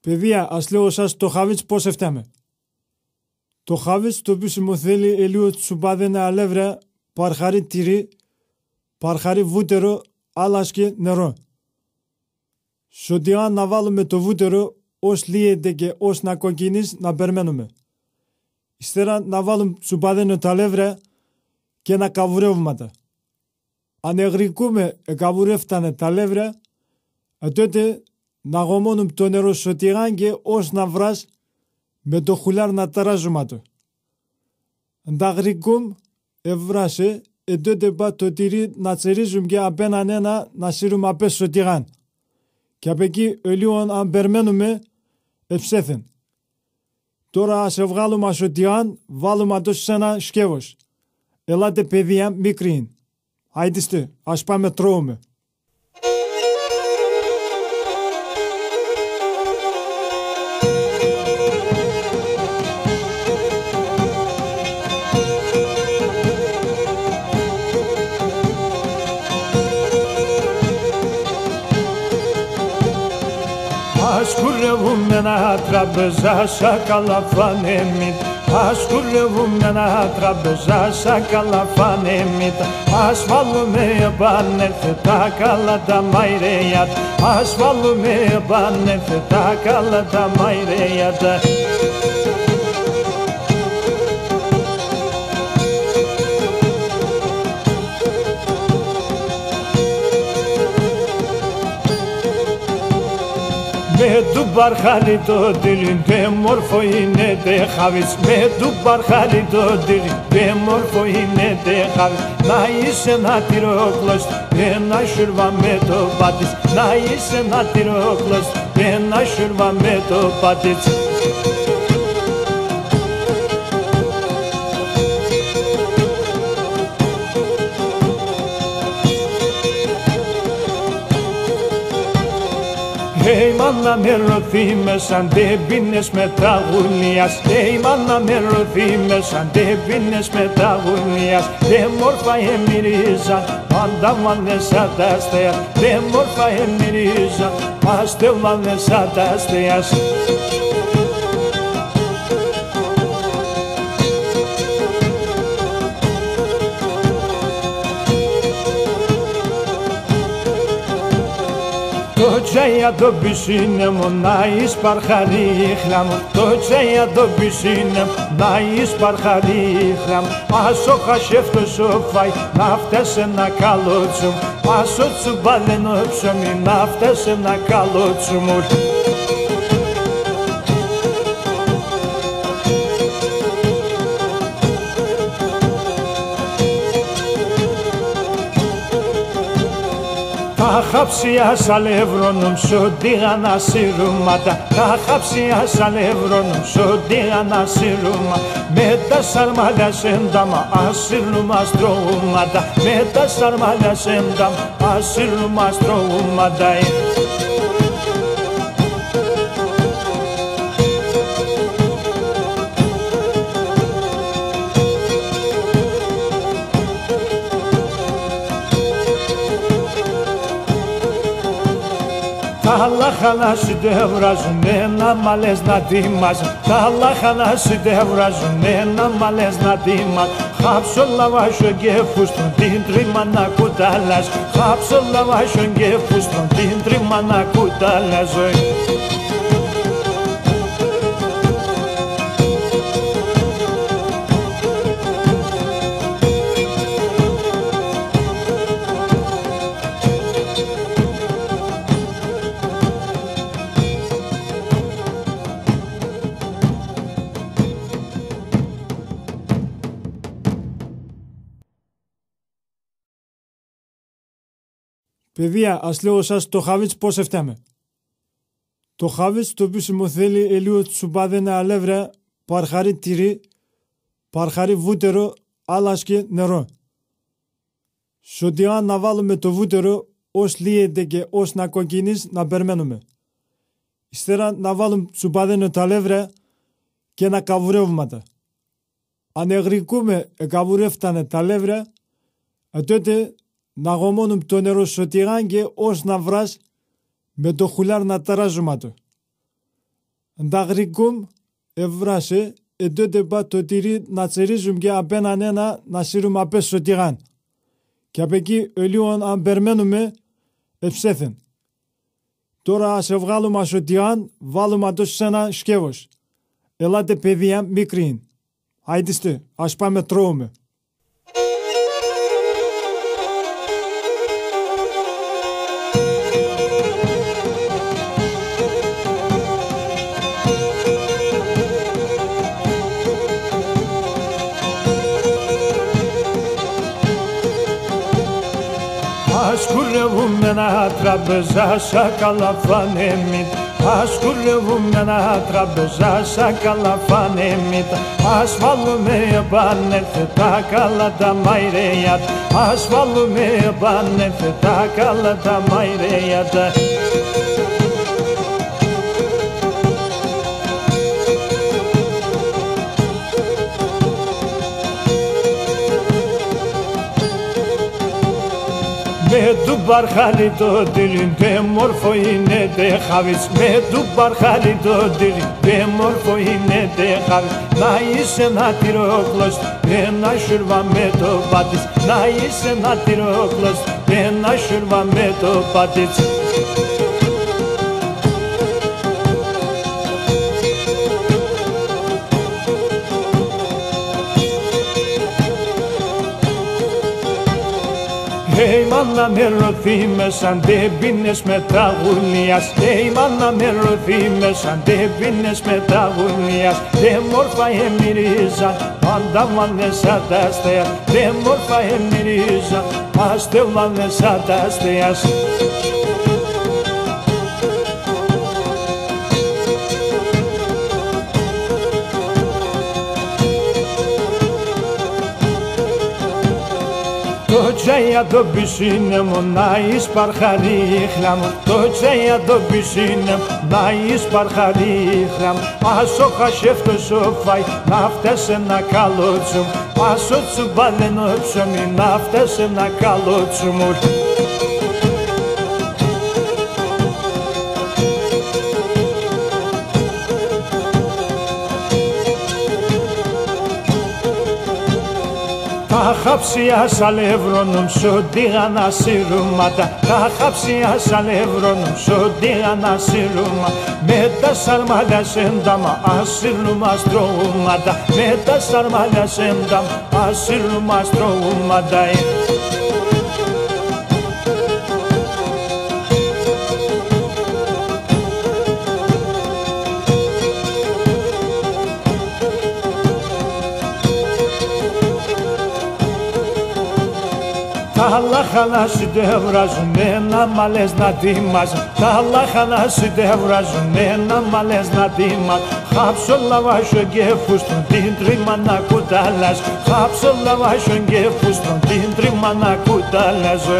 Παιδιά, ας λέω σας το χαβίτς πώς έφταμε. Το χαβίτς το οποίο θέλει λίγο τσουμπάδε αλεύρε, παρχαρί τυρί, παρχαρί βούτερο, άλλας και νερό. Σωτιάν να βάλουμε το βούτερο, ως λύεται και ως να κοκκινείς να περιμένουμε. Ύστερα να βάλουμε τσουμπάδε τα αλεύρε και να καβουρεύματα. Αν εγρικούμε καβουρεύτανε τα αλεύρε, τότε να γομώνουμε το νερό σωτιάν και ως να βρας με το χουλάρ να ταράζουμε το. Αν τα γρικούμε, ευράσε, τότε πά το τυρί να τσερίζουμε και απέναν ένα να σύρουμε απές σωτιάν. Και απ' εκεί λίγο αν περιμένουμε, εψέθεν. Τώρα ας βγάλουμε σωτιάν, βάλουμε το σε ένα σκεύος. Ελάτε παιδιά μικρή. Άιτιστε, ας πάμε τρώμε. Ας κουρεύουμε ένα τραπεζά σαν καλαφάνεμιτ. Ας κουρεύουμε ένα τραπεζά σαν καλαφάνεμιτ. Ας βάλουμε επανέλθε τα καλά τα μαϊρέιατ. Ας βάλουμε επανέλθε τα καλά τα μαϊρέιατ. Με του παρχάλι το τυρί, δε μόρφο είναι δε χαβίτς. Με του παρχάλι το τυρί, δε μόρφο είναι δε χαβίτς. Να είσαι ένα τυρόκλος, ένα σουρβά με το πάτης. Να είσαι ένα τυρόκλος, ένα σουρβά με το πάτης. Hey μάνα με ρωθήμες αν δεν πίνες με τα γουνίας. Hey μάνα με ρωθήμες αν δεν πίνες με τα γουνίας. Δε μόρφα εμμυρίζαν πάντα μάνε σαν τα αστέας. Δε μόρφα εμμυρίζαν αστεύανε σαν τα αστέας. Το τσάια το πισίνε μου να εισπαρχαρεί χλάμ. Το τσάια το πισίνε μου να εισπαρχαρεί χλάμ. Ας ο χασέφτος ο φάει να φτάσει ένα καλό τσουμ. Ας ο τσουμπάλαινο ψωμί να φτάσει ένα καλό τσουμουρ. Τα χαψιά σαλεύρωνουν σωτήγανα σύρουματα. Τα χαψιά σαλεύρωνουν σωτήγανα σύρουμα. Με τα σαρμάλια σένταμα ασύρνουμε αστρώματα. Με τα σαρμάλια σένταμα ασύρνουμε αστρώματα. Τα λάχανα συντευράζουνε να μαλές να τιμάζουν. Τα λάχανα συντευράζουνε να μαλές να τιμάζουν. Χάψω λαβάσιο και φούστρον την τρίμα να κουταλάζω. Χάψω λαβάσιο και φούστρον την τρίμα να κουταλάζω. Παιδιά, ας λέω σας το χαβίτς πώς έφταμε. Το χαβίτς το οποίο θέλει λίγο τσουμπάδε αλεύρε, παρχαρί τυρί, παρχαρί βούτερο, άλλας και νερό. Σωτιάν να βάλουμε το βούτερο, ως λύεται και ως να κοκκινείς να περιμένουμε. Ύστερα να βάλουμε τσουμπάδε τα αλεύρε και να καβουρεύματα. Αν εγρικούμε καβουρεύτανε τα αλεύρε, τότε να γομώνουμε το νερό σωτιάν και ως να βρας με το χουλάρ να ταράζουμε το. Νταγρικούμ ευράσει εντότε πα το τυρί να τσερίζουμε και απέναν ένα να σύρουμε απές στο τηγάν. Και απ' εκεί λίγο αν περιμένουμε εψέθεν. Τώρα ας βγάλουμε στο τηγάν, βάλουμε το σε ένα σκεύος. Ελάτε παιδιά μικρή. Άιτιστε, ας πάμε τρώμε. Ας κουρεύουμε ένα τραπεζά σαν καλαφάνεμιτ. Ας κουρεύουμε ένα τραπεζά σαν καλαφάνεμιτ. Ας βάλουμε επάνερθε τα καλά τα μαϊρέιατ. Ας βάλουμε επάνερθε τα καλά τα μαϊρέιατ. Με του παρχάλι το τυρί, δε μόρφο είναι δε χαβής. Με του παρχάλι το τυρί, δε μόρφο είναι δε χαβής. Να είσαι ένα τυρόκλος, ένα σουρβα με το πατής. Να είσαι ένα τυρόκλος, ένα σουρβα με το πατής. Hey μάνα με ρωθήμες αν δεν πίνες με τα γουλνίας. Hey μάνα με ρωθήμες αν δεν πίνες με τα γουλνίας. Δε μόρφα εμμυρίζαν πάντα μάνε σαν τα αστέας. Δε μόρφα εμμυρίζαν αστεύανε σαν τα αστέας. Το τσάια το πισίνε μου να ισπαρχαρίχλα μου. Το τσάια το πισίνε μου να ισπαρχαρίχλα μου. Ας ο χασέφτος σου φάει να φτάσει ένα καλό τσουμ. Ας ο τσουμπάλαινο ψωμί να φτάσει ένα καλό τσουμουρ. Τα χαψιά σαλεύρωνουν σωτήγανα σύρουματα. Τα χαψιά σαλεύρωνουν σωτήγανα σύρουμα. Με τα σαρμάλια σένταμα ασύρουμα στρώματα. Με τα σαρμάλια σένταμα ασύρουμα στρώματα. Τα λάχανα συντευράζουν ένα μαλές να τιμάζουν. Τα λάχανα συντευράζουν ένα μαλές να τιμάζουν. Χάψω λαβάσιο και φούστρον την τρίμα να κουταλάζω. Χάψω λαβάσιο και φούστρον την τρίμα να κουταλάζω.